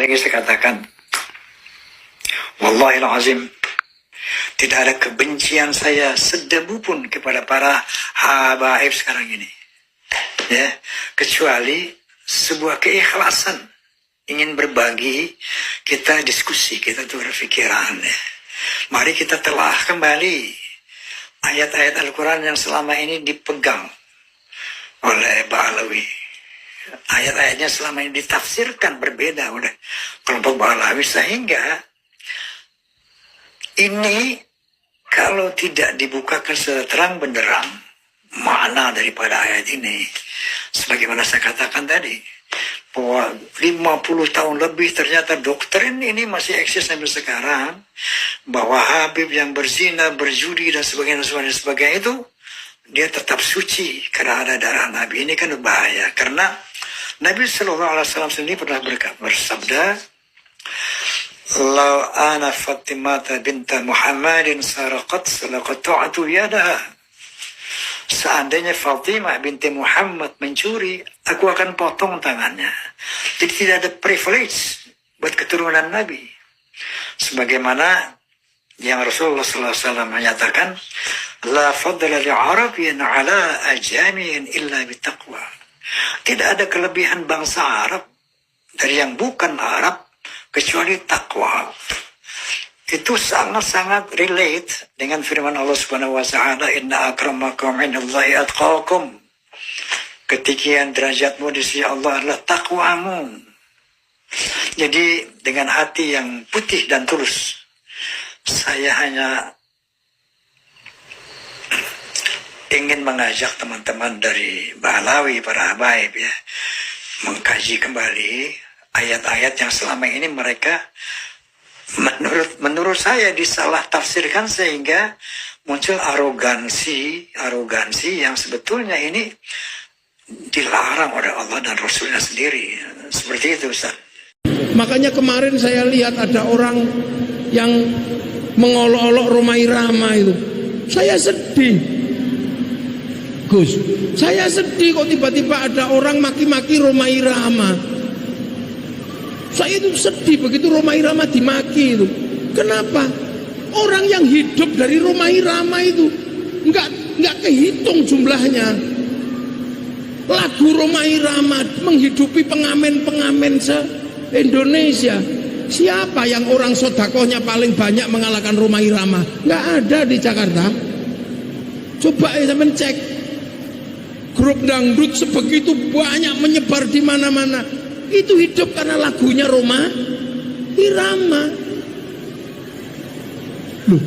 sekali lagi saya katakan, wallahil azim, tidak ada kebencian saya sedebu pun kepada para habaib sekarang ini, ya, kecuali sebuah keikhlasan ingin berbagi. Kita diskusi, kita tukar pikiran, ya. Mari kita telah kembali ayat-ayat Al-Quran yang selama ini dipegang oleh Ba'alawi. Ayat-ayatnya selama ini ditafsirkan berbeda oleh kelompok Ba'alawi, sehingga ini kalau tidak dibukakan secara terang benderang makna daripada ayat ini, sebagaimana saya katakan tadi, bahwa 50 tahun lebih ternyata doktrin ini masih eksis sampai sekarang, bahwa Habib yang berzina, berjudi dan sebagainya itu dia tetap suci karena ada darah Nabi. Ini kan bahaya, karena Nabi SAW sendiri pernah bersabda, "Lau ana Fatimah binta Muhammadin saraqat salaqatu'atu yadaha." Seandainya Fatimah binti Muhammad mencuri, aku akan potong tangannya. Jadi tidak ada privilege buat keturunan Nabi. Sebagaimana yang Rasulullah SAW menyatakan, La fadla li'arabiyyan ala ajamiyin illa bitaqwa. Tidak ada kelebihan bangsa Arab dari yang bukan Arab kecuali takwa. Itu sangat-sangat relate dengan firman Allah Subhanahu wa taala, inna akramakum indallahi atqakum. Ketinggian derajatmu di sisi Allah adalah takwamu. Jadi dengan hati yang putih dan tulus, saya hanya ingin mengajak teman-teman dari Ba'alawi, para habaib, ya, mengkaji kembali ayat-ayat yang selama ini mereka menurut saya disalah tafsirkan, sehingga muncul arogansi yang sebetulnya ini dilarang oleh Allah dan Rasulnya sendiri. Seperti itu, Ustaz. Makanya kemarin saya lihat ada orang yang mengolok-olok Rhoma Irama itu. Saya sedih, Gus. Saya sedih kok tiba-tiba ada orang maki-maki Rhoma Irama. Saya itu sedih begitu Rhoma Irama dimaki itu. Kenapa? Orang yang hidup dari Rhoma Irama itu nggak kehitung jumlahnya. Lagu Rhoma Irama menghidupi pengamen-pengamen se-Indonesia. Siapa yang orang sodakohnya paling banyak mengalahkan Rhoma Irama? Nggak ada di Jakarta. Coba sampean cek. Grup dangdut sebegitu banyak menyebar di mana-mana. Itu hidup karena lagunya Rhoma Irama. Loh,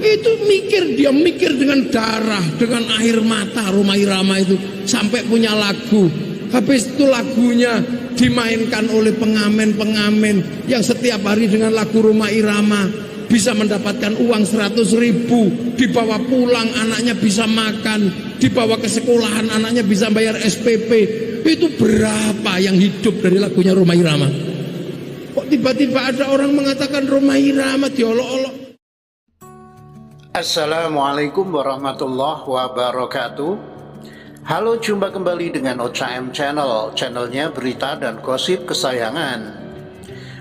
itu dia mikir dengan darah, dengan air mata Rhoma Irama itu sampai punya lagu. Habis itu lagunya dimainkan oleh pengamen-pengamen yang setiap hari dengan lagu Rhoma Irama bisa mendapatkan uang 100.000, dibawa pulang anaknya bisa makan, dibawa ke sekolahan anaknya bisa bayar SPP. Itu berapa yang hidup dari lagunya Rhoma Irama? Kok tiba-tiba ada orang mengatakan Rhoma Irama diolok-olok? Assalamualaikum warahmatullahi wabarakatuh. Halo, jumpa kembali dengan OCM Channel, channelnya berita dan gosip kesayangan.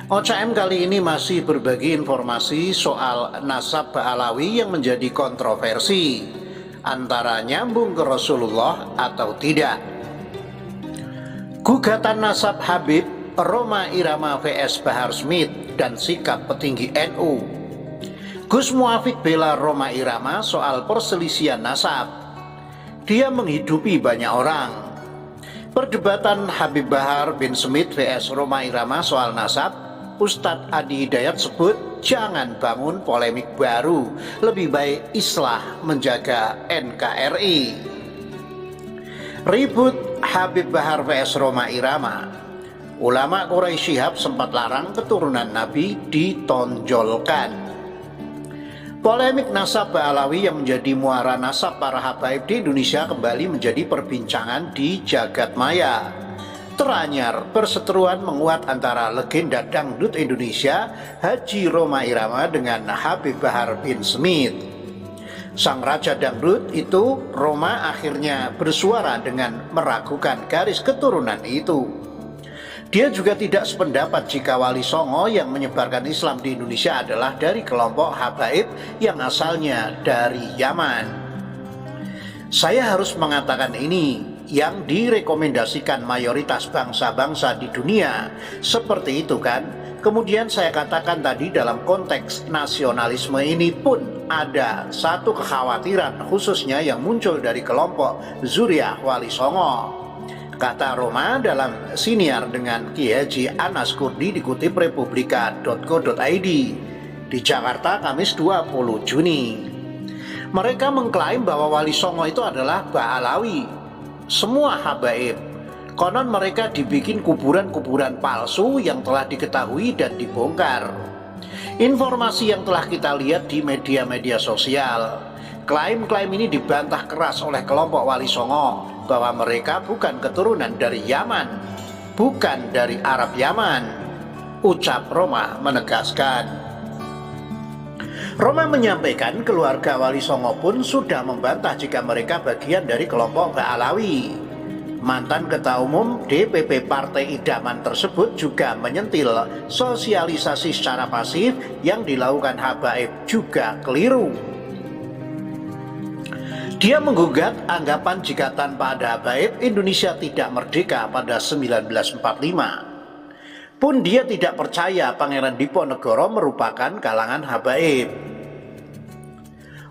OCM kali ini masih berbagi informasi soal nasab Ba'alawi yang menjadi kontroversi, antara nyambung ke Rasulullah atau tidak. Gugatan nasab Habib, Rhoma Irama vs Bahar Smith, dan sikap petinggi NU. Gus Muafiq bela Rhoma Irama soal perselisihan nasab. Dia menghidupi banyak orang. Perdebatan Habib Bahar bin Smith vs Rhoma Irama soal nasab, Ustadz Adi Hidayat sebut jangan bangun polemik baru, lebih baik islah menjaga NKRI. Ribut Habib Bahar vs Rhoma Irama. Ulama Quraisy Syihab sempat larang keturunan Nabi ditonjolkan. Polemik nasab Ba'alawi yang menjadi muara nasab para habaib di Indonesia kembali menjadi perbincangan di jagat maya. Teranyar perseteruan menguat antara legenda dangdut Indonesia Haji Rhoma Irama dengan Habib Bahar bin Smith. Sang raja dangdut itu, Rhoma, akhirnya bersuara dengan meragukan garis keturunan itu. Dia juga tidak sependapat jika Wali Songo yang menyebarkan Islam di Indonesia adalah dari kelompok Habaib yang asalnya dari Yaman. Saya harus mengatakan ini yang direkomendasikan mayoritas bangsa-bangsa di dunia. Seperti itu kan? Kemudian saya katakan tadi dalam konteks nasionalisme ini pun ada satu kekhawatiran khususnya yang muncul dari kelompok Zuriyah Wali Songo. Kata Roma dalam siniar dengan Ki Haji Anas Kurdi dikutip republika.co.id di Jakarta Kamis 20 Juni. Mereka mengklaim bahwa Wali Songo itu adalah Ba'alawi, semua habaib. Konon mereka dibikin kuburan-kuburan palsu yang telah diketahui dan dibongkar. Informasi yang telah kita lihat di media-media sosial, klaim-klaim ini dibantah keras oleh kelompok Wali Songo bahwa mereka bukan keturunan dari Yaman, bukan dari Arab Yaman. Ucap Roma menegaskan. Roma menyampaikan keluarga Wali Songo pun sudah membantah jika mereka bagian dari kelompok Ba'alawi. Mantan Ketua Umum DPP Partai Idaman tersebut juga menyentil sosialisasi secara pasif yang dilakukan habaib juga keliru. Dia menggugat anggapan jika tanpa ada habaib Indonesia tidak merdeka pada 1945. Pun dia tidak percaya Pangeran Diponegoro merupakan kalangan habaib.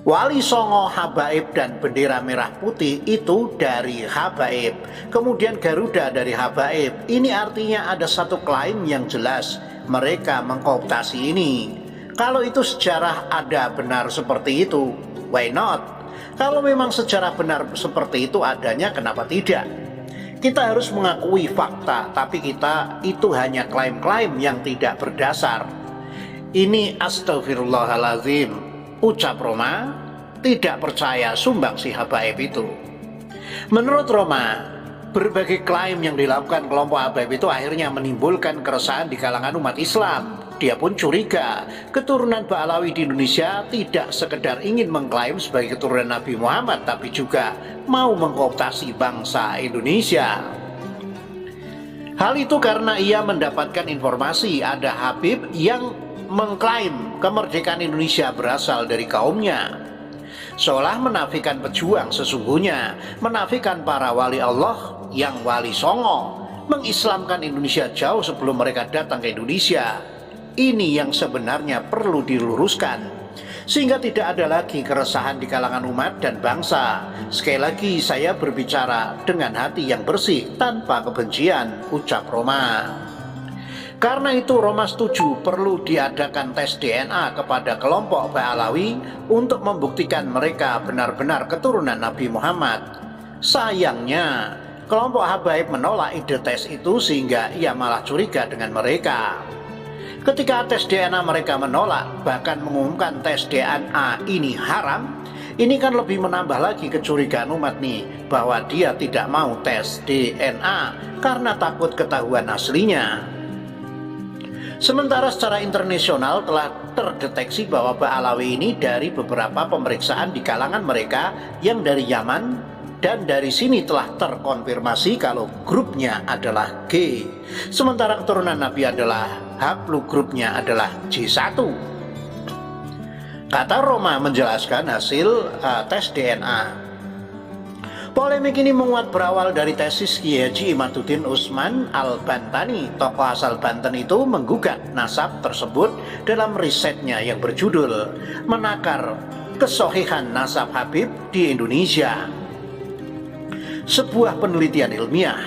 Wali Songo, habaib dan bendera merah putih itu dari habaib. Kemudian Garuda dari habaib. Ini artinya ada satu klaim yang jelas mereka mengkooptasi ini. Kalau itu sejarah ada benar seperti itu, why not? Kalau memang secara benar seperti itu adanya, kenapa tidak? Kita harus mengakui fakta, tapi kita itu hanya klaim-klaim yang tidak berdasar. Ini astagfirullahaladzim, ucap Roma, tidak percaya sumbangsi habaib itu. Menurut Roma, berbagai klaim yang dilakukan kelompok habaib itu akhirnya menimbulkan keresahan di kalangan umat Islam. Dia pun curiga keturunan Ba'alawi di Indonesia tidak sekedar ingin mengklaim sebagai keturunan Nabi Muhammad, tapi juga mau mengkooptasi bangsa Indonesia. Hal itu karena ia mendapatkan informasi ada Habib yang mengklaim kemerdekaan Indonesia berasal dari kaumnya, seolah menafikan pejuang sesungguhnya, menafikan para wali Allah yang Wali Songo, mengislamkan Indonesia jauh sebelum mereka datang ke Indonesia. Ini yang sebenarnya perlu diluruskan, sehingga tidak ada lagi keresahan di kalangan umat dan bangsa. Sekali lagi saya berbicara dengan hati yang bersih tanpa kebencian, ucap Roma. Karena itu Roma setuju perlu diadakan tes DNA kepada kelompok Ba'alawi untuk membuktikan mereka benar-benar keturunan Nabi Muhammad. Sayangnya kelompok habaib menolak ide tes itu sehingga ia malah curiga dengan mereka. Ketika tes DNA mereka menolak, bahkan mengumumkan tes DNA ini haram, ini kan lebih menambah lagi kecurigaan umat nih bahwa dia tidak mau tes DNA karena takut ketahuan aslinya. Sementara secara internasional telah terdeteksi bahwa Ba'alawi ini dari beberapa pemeriksaan di kalangan mereka yang dari Yaman, dan dari sini telah terkonfirmasi kalau grupnya adalah G. Sementara keturunan Nabi adalah haplu grupnya adalah J1. Kata Roma menjelaskan hasil tes DNA. Polemik ini menguat berawal dari tesis Ki Haji Imaduddin Usman Al-Bantani. Tokoh asal Banten itu menggugat nasab tersebut dalam risetnya yang berjudul Menakar Kesohihan Nasab Habib di Indonesia, sebuah penelitian ilmiah.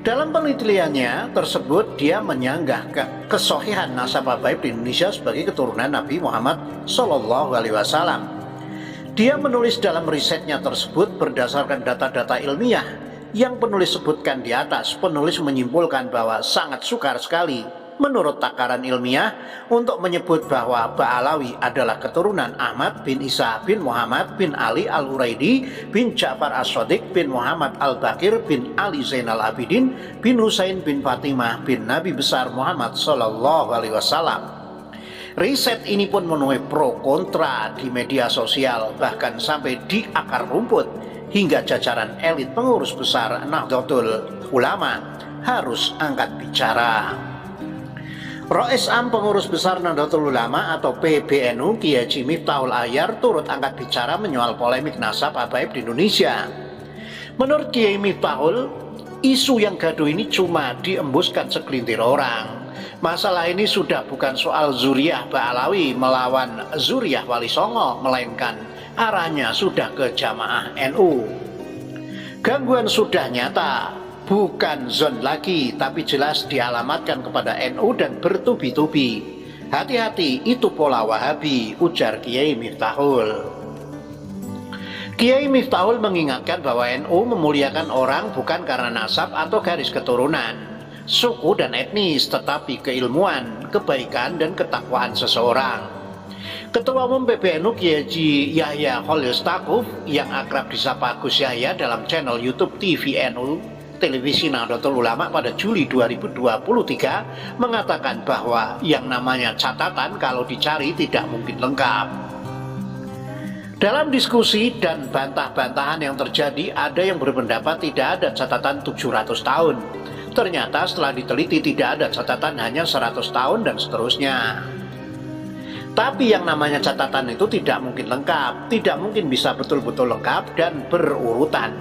Dalam penelitiannya tersebut dia menyanggah kesohihan nasab habaib di Indonesia sebagai keturunan Nabi Muhammad SAW. Dia menulis dalam risetnya tersebut berdasarkan data-data ilmiah yang penulis sebutkan di atas. Penulis menyimpulkan bahwa sangat sukar sekali menurut takaran ilmiah untuk menyebut bahwa Ba'alawi adalah keturunan Ahmad bin Isa bin Muhammad bin Ali Al-Huraidi bin Ja'far As-Shadiq bin Muhammad Al-Bakir bin Ali Zainal Abidin bin Husain bin Fatimah bin Nabi besar Muhammad SAW. Riset ini pun menuai pro kontra di media sosial, bahkan sampai di akar rumput hingga jajaran elit pengurus besar Nahdlatul Ulama. harus angkat bicara. Rois Am Pengurus Besar Nahdlatul Ulama atau PBNU Kiai Haji Miftahul Ahyar turut angkat bicara menyoal polemik nasab habaib di Indonesia. Menurut Kiai Miftahul, isu yang gaduh ini cuma diembuskan segelintir orang. Masalah ini sudah bukan soal Zuriyah Ba'alawi melawan Zuriyah Wali Songo, melainkan arahnya sudah ke jamaah NU. Gangguan sudah nyata, bukan zon lagi, tapi jelas dialamatkan kepada NU dan bertubi-tubi. Hati-hati, itu pola Wahabi, ujar Kiai Miftahul. Kiai Miftahul mengingatkan bahwa NU memuliakan orang bukan karena nasab atau garis keturunan, suku dan etnis, tetapi keilmuan, kebaikan dan ketakwaan seseorang. Ketua Umum PBNU Kiai Haji Yahya Khalil Stakuf yang akrab disapa Gus Yahya dalam channel YouTube TVNU Televisi Nahdlatul Ulama pada Juli 2023 mengatakan bahwa yang namanya catatan kalau dicari tidak mungkin lengkap. Dalam diskusi dan bantah-bantahan yang terjadi, ada yang berpendapat tidak ada catatan 700 tahun. Ternyata setelah diteliti tidak ada catatan hanya 100 tahun dan seterusnya. Tapi yang namanya catatan itu tidak mungkin lengkap, tidak mungkin bisa betul-betul lengkap dan berurutan.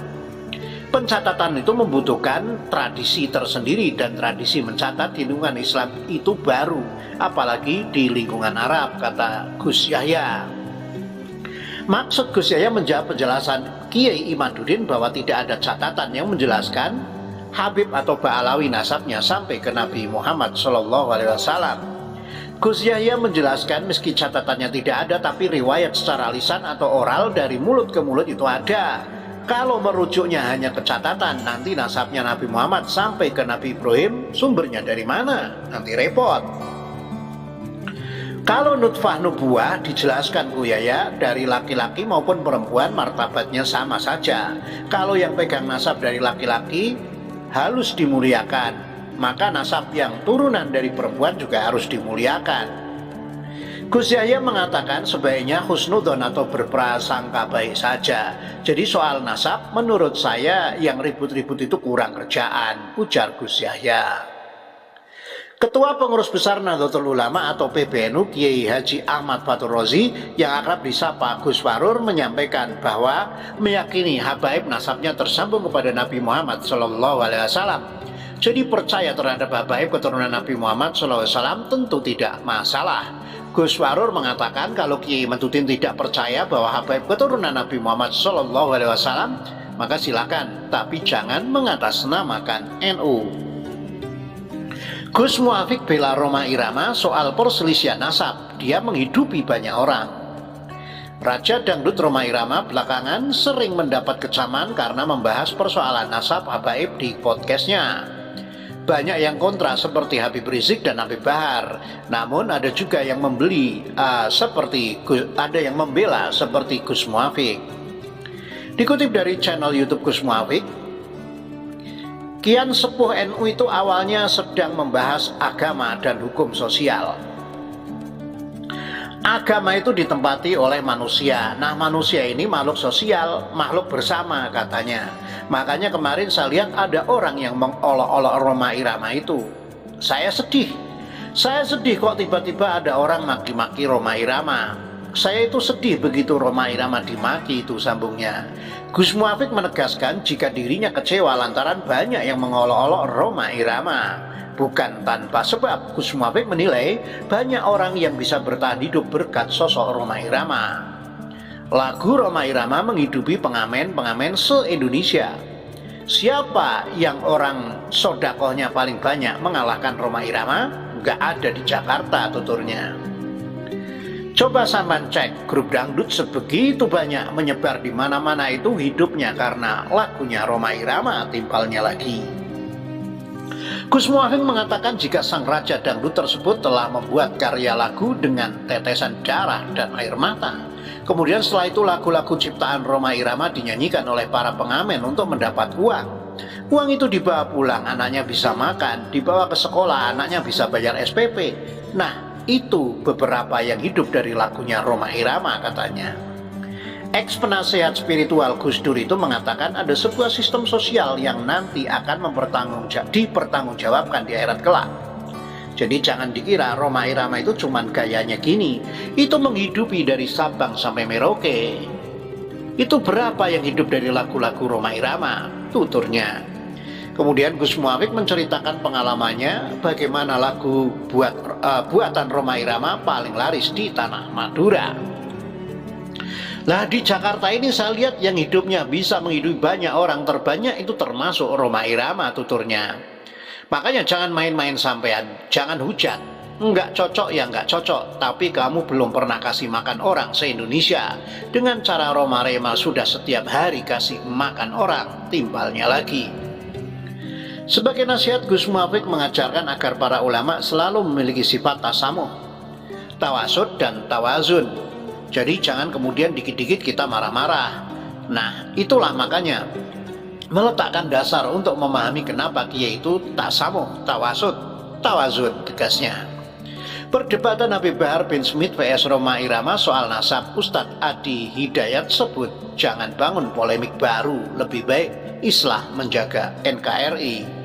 Pencatatan itu membutuhkan tradisi tersendiri dan tradisi mencatat di lingkungan Islam itu baru, apalagi di lingkungan Arab, kata Gus Yahya. Maksud Gus Yahya menjawab penjelasan Kiai Imaduddin bahwa tidak ada catatan yang menjelaskan Habib atau Ba'alawi nasabnya sampai ke Nabi Muhammad SAW. Gus Yahya menjelaskan meski catatannya tidak ada, tapi riwayat secara lisan atau oral dari mulut ke mulut itu ada. Kalau merujuknya hanya ke catatan, nanti nasabnya Nabi Muhammad sampai ke Nabi Ibrahim, sumbernya dari mana? Nanti repot. Kalau nutfah nubuah dijelaskan Gus Yahya, dari laki-laki maupun perempuan martabatnya sama saja. Kalau yang pegang nasab dari laki-laki harus dimuliakan, maka nasab yang turunan dari perempuan juga harus dimuliakan. Gus Yahya mengatakan sebaiknya husnudzon atau berprasangka baik saja. Jadi soal nasab menurut saya yang ribut-ribut itu kurang kerjaan, ujar Gus Yahya. Ketua Pengurus Besar Nahdlatul Ulama atau PBNU Kiai Haji Ahmad Fatur Razi yang akrab disapa Gus Warur menyampaikan bahwa meyakini habaib nasabnya tersambung kepada Nabi Muhammad SAW. Jadi percaya terhadap habaib keturunan Nabi Muhammad SAW tentu tidak masalah. Gus Warur mengatakan kalau Kiai Imaduddin tidak percaya bahwa habaib keturunan Nabi Muhammad SAW, maka silakan, tapi jangan mengatasnamakan NU. Gus Muafik bela Rhoma Irama soal perselisihan nasab, dia menghidupi banyak orang. Raja Dangdut Rhoma Irama belakangan sering mendapat kecaman karena membahas persoalan nasab habaib di podcastnya. Banyak yang kontra seperti Habib Rizik dan Habib Bahar, namun ada juga yang ada yang membela seperti Gus Muafik. Dikutip dari channel YouTube Gus Muafik, Kian Sepuh NU itu awalnya sedang membahas agama dan hukum sosial. Agama itu ditempati oleh manusia. Nah, manusia ini makhluk sosial, makhluk bersama katanya. Makanya kemarin saya lihat ada orang yang mengolok-olok Rhoma Irama itu. Saya sedih kok tiba-tiba ada orang maki-maki Rhoma Irama. Saya itu sedih begitu Rhoma Irama dimaki, itu sambungnya. Gus Muafik menegaskan jika dirinya kecewa lantaran banyak yang mengolok-olok Rhoma Irama. Bukan tanpa sebab, Gus Muafik menilai banyak orang yang bisa bertahan hidup berkat sosok Rhoma Irama. Lagu Rhoma Irama menghidupi pengamen-pengamen se-Indonesia. Siapa yang orang sodakohnya paling banyak mengalahkan Rhoma Irama? Nggak ada di Jakarta, tuturnya. Coba sampean cek, grup dangdut sebegitu banyak menyebar di mana-mana itu hidupnya karena lagunya Rhoma Irama timpalnya lagi. Gus Muafik mengatakan jika sang raja dangdut tersebut telah membuat karya lagu dengan tetesan darah dan air mata. Kemudian setelah itu lagu-lagu ciptaan Rhoma Irama dinyanyikan oleh para pengamen untuk mendapat uang. Uang itu dibawa pulang, anaknya bisa makan, dibawa ke sekolah, anaknya bisa bayar SPP. Nah, itu beberapa yang hidup dari lagunya Rhoma Irama katanya. Ex-penasehat spiritual Gus Dur itu mengatakan ada sebuah sistem sosial yang nanti akan dipertanggungjawabkan di akhirat kelak. Jadi jangan dikira Rhoma Irama itu cuman gayanya gini, itu menghidupi dari Sabang sampai Merauke. Itu berapa yang hidup dari lagu-lagu Rhoma Irama, tuturnya. Kemudian Gus Muafik menceritakan pengalamannya bagaimana lagu buatan Rhoma Irama paling laris di tanah Madura. Nah di Jakarta ini saya lihat yang hidupnya bisa menghidupi banyak orang terbanyak itu termasuk Rhoma Irama, tuturnya. Makanya jangan main-main sampean, jangan hujat. Enggak cocok ya enggak cocok, tapi kamu belum pernah kasih makan orang se-Indonesia. Dengan cara Rhoma Irama sudah setiap hari kasih makan orang, timbalnya lagi. Sebagai nasihat, Gus Muafik mengajarkan agar para ulama selalu memiliki sifat tasamuh, tawasud dan tawazun. Jadi jangan kemudian dikit-dikit kita marah-marah. Nah itulah makanya meletakkan dasar untuk memahami kenapa kiai itu tasamuh, tawasud, tawazun tegasnya. Perdebatan Habib Bahar bin Smith vs Rhoma Irama soal nasab, Ustadz Adi Hidayat sebut jangan bangun polemik baru, lebih baik islah menjaga NKRI.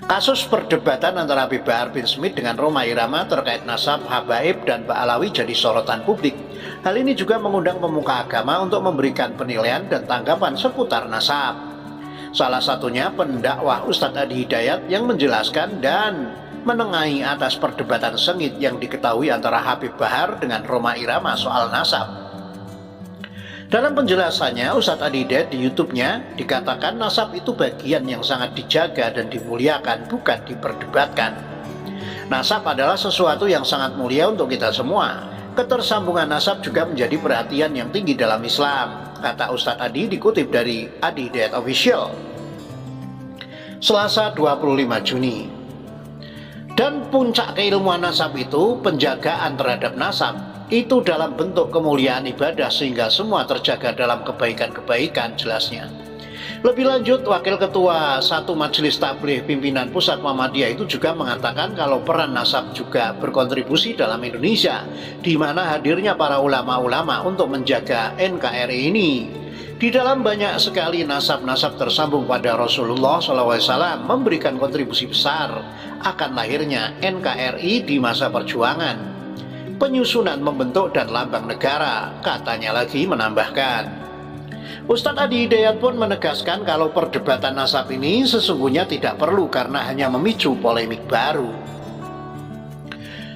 Kasus perdebatan antara Habib Bahar bin Smith dengan Rhoma Irama terkait nasab, habaib, dan Ba'alawi jadi sorotan publik. Hal ini juga mengundang pemuka agama untuk memberikan penilaian dan tanggapan seputar nasab. Salah satunya pendakwah Ustadz Adi Hidayat yang menjelaskan dan menengahi atas perdebatan sengit yang diketahui antara Habib Bahar dengan Rhoma Irama soal nasab. Dalam penjelasannya, Ustadz Adi Hidayat di YouTube-nya dikatakan nasab itu bagian yang sangat dijaga dan dimuliakan, bukan diperdebatkan. Nasab adalah sesuatu yang sangat mulia untuk kita semua. Ketersambungan nasab juga menjadi perhatian yang tinggi dalam Islam, kata Ustadz Adi dikutip dari Adi Hidayat Official. Selasa 25 Juni. Dan puncak keilmuan nasab itu penjagaan terhadap nasab. Itu dalam bentuk kemuliaan ibadah sehingga semua terjaga dalam kebaikan-kebaikan, jelasnya. Lebih lanjut, Wakil Ketua Satu Majelis Tabligh Pimpinan Pusat Muhammadiyah itu juga mengatakan kalau peran nasab juga berkontribusi dalam Indonesia, di mana hadirnya para ulama-ulama untuk menjaga NKRI ini. Di dalam banyak sekali nasab-nasab tersambung pada Rasulullah SAW memberikan kontribusi besar akan lahirnya NKRI di masa perjuangan. Penyusunan membentuk dan lambang negara, katanya lagi menambahkan. Ustadz Adi Hidayat pun menegaskan kalau perdebatan nasab ini sesungguhnya tidak perlu karena hanya memicu polemik baru.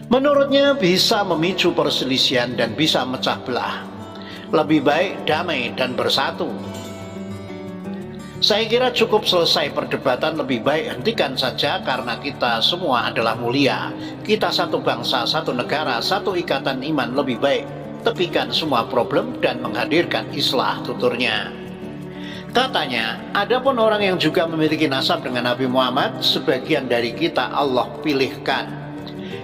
Menurutnya bisa memicu perselisihan dan bisa mecah belah. Lebih baik damai dan bersatu. Saya kira cukup selesai perdebatan, lebih baik hentikan saja karena kita semua adalah mulia. Kita satu bangsa, satu negara, satu ikatan iman, lebih baik tepikan semua problem dan menghadirkan islah, tuturnya. Katanya, adapun orang yang juga memiliki nasab dengan Nabi Muhammad, sebagian dari kita Allah pilihkan.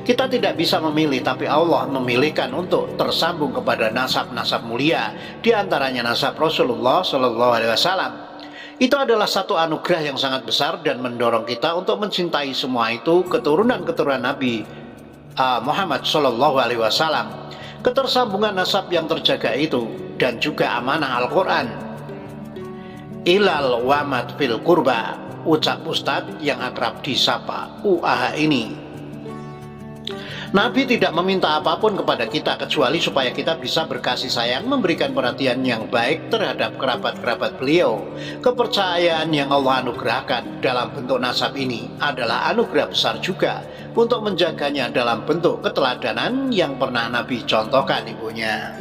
Kita tidak bisa memilih, tapi Allah memilihkan untuk tersambung kepada nasab-nasab mulia, di antaranya nasab Rasulullah SAW. Itu adalah satu anugerah yang sangat besar dan mendorong kita untuk mencintai semua itu keturunan-keturunan Nabi Muhammad SAW. Ketersambungan nasab yang terjaga itu dan juga amanah Al-Quran. Ilal wamat fil kurba, ucap Ustadz yang akrab disapa UAH ini. Nabi tidak meminta apapun kepada kita kecuali supaya kita bisa berkasih sayang, memberikan perhatian yang baik terhadap kerabat-kerabat beliau. Kepercayaan yang Allah anugerahkan dalam bentuk nasab ini adalah anugerah besar juga untuk menjaganya dalam bentuk keteladanan yang pernah Nabi contohkan ibunya.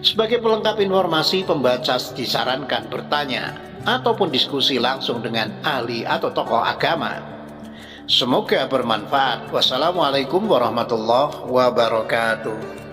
Sebagai pelengkap informasi, pembaca disarankan bertanya ataupun diskusi langsung dengan ahli atau tokoh agama. Semoga bermanfaat. Wassalamualaikum warahmatullahi wabarakatuh.